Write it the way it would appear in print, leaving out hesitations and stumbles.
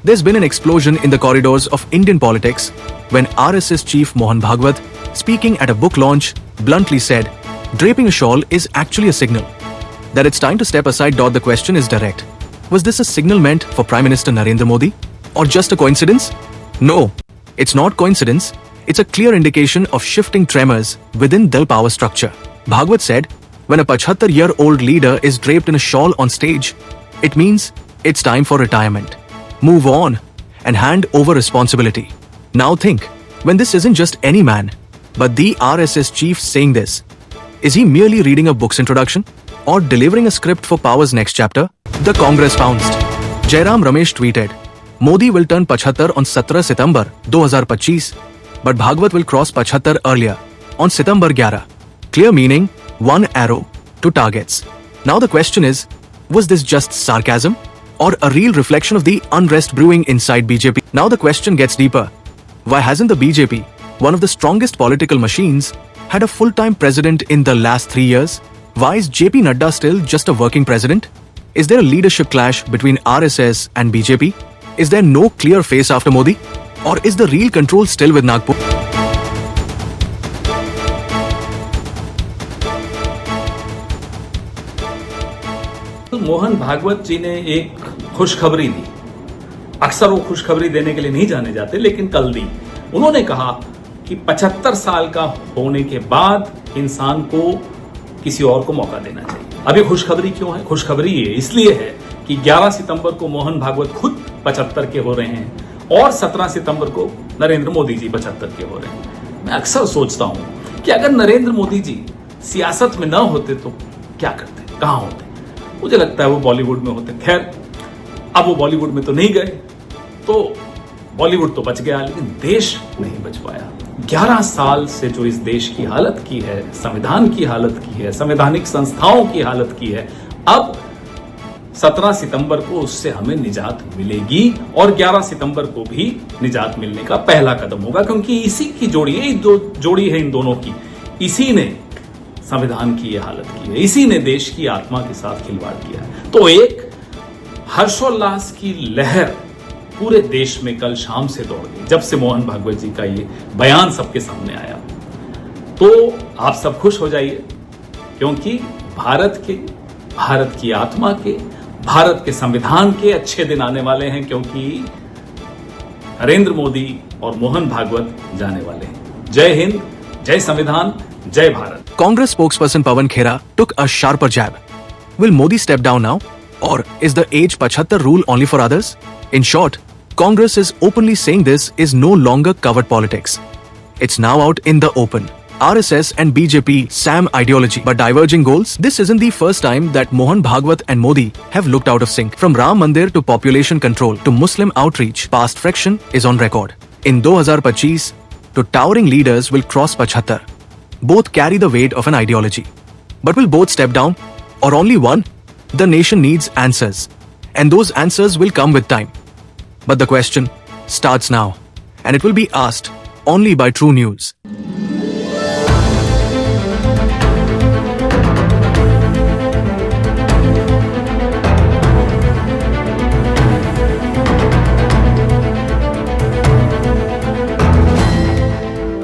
There's been an explosion in the corridors of Indian politics when RSS chief Mohan Bhagwat, speaking at a book launch, bluntly said, draping a shawl is actually a signal. That it's time to step aside. The question is direct. Was this a signal meant for Prime Minister Narendra Modi? Or just a coincidence? No, it's not coincidence. It's a clear indication of shifting tremors within Dal power structure. Bhagwat said, when a 75-year-old leader is draped in a shawl on stage, it means it's time for retirement. Move on and hand over responsibility. Now think, when this isn't just any man, but the RSS chief saying this, is he merely reading a book's introduction or delivering a script for power's next chapter? The Congress pounced. Jairam Ramesh tweeted, Modi will turn 75 on 17 September 2025, but Bhagwat will cross 75 earlier, on September 11. Clear meaning, one arrow, two targets. Now the question is, was this just sarcasm or a real reflection of the unrest brewing inside BJP? Now the question gets deeper. Why hasn't the BJP, one of the strongest political machines, had a full-time president in the last 3 years? Why is JP Nadda still just a working president? Is there a leadership clash between RSS and BJP? Is there no clear face after Modi? Or is the real control still with Nagpur? Mohan Bhagwat जी ने एक खुशखबरी दी। अक्सर वो खुशखबरी देने के लिए नहीं जाने जाते, लेकिन कल दी। उन्होंने कहा कि 75 साल का होने के बाद इंसान को किसी और को मौका देना चाहिए। अब ये खुशखबरी क्यों है? खुशखबरी ये इसलिए है कि 11 सितंबर को मोहन भागवत खुद 75 के हो रहे हैं और 17 सितंबर को नरेंद्र मोदी जी 75 के हो रहे हैं। मैं अक्सर सोचता हूं कि अगर नरेंद्र मोदी जी सियासत में न होते तो क्या करते, कहां होते? मुझे लगता है वो बॉलीवुड में होते। खैर, अब वो बॉलीवुड में तो नहीं गए, तो बॉलीवुड तो बच गया, लेकिन देश नहीं बच पाया। 11 साल से जो इस देश की हालत की है, संविधान की हालत की है, संवैधानिक संस्थाओं की हालत की है, अब 17 सितंबर को उससे हमें निजात मिलेगी और 11 सितंबर को भी निजात मिलने का पहला कदम होगा, क्योंकि इसी की जोड़ी है, जो जोड़ी है इन दोनों की, इसी ने संविधान की ये हालत की है, इसी ने देश की आत्मा के साथ खिलवाड़ किया है। तो एक हर्षोल्लास की लहर पूरे देश में कल शाम से दौड़ गई जब से मोहन भागवत जी का ये बयान सबके सामने आया। तो आप सब खुश हो जाइए, क्योंकि भारत की आत्मा के, भारत के संविधान के अच्छे दिन आने वाले हैं, क्योंकि नरेंद्र मोदी और मोहन भागवत जाने वाले हैं। जय हिंद, जय संविधान, जय Bharat. Congress spokesperson Pawan Khera took a sharper jab. Will Modi step down now? Or is the age 75 rule only for others? In short, Congress is openly saying this is no longer covered politics. It's now out in the open. RSS and BJP SAM ideology but diverging goals. This isn't the first time that Mohan Bhagwat and Modi have looked out of sync. From Ram Mandir to population control to Muslim outreach, past friction is on record. In 2025, to towering leaders will cross 75. Both carry the weight of an ideology. But will both step down? Or only one? The nation needs answers. And those answers will come with time. But the question starts now. And it will be asked only by True News.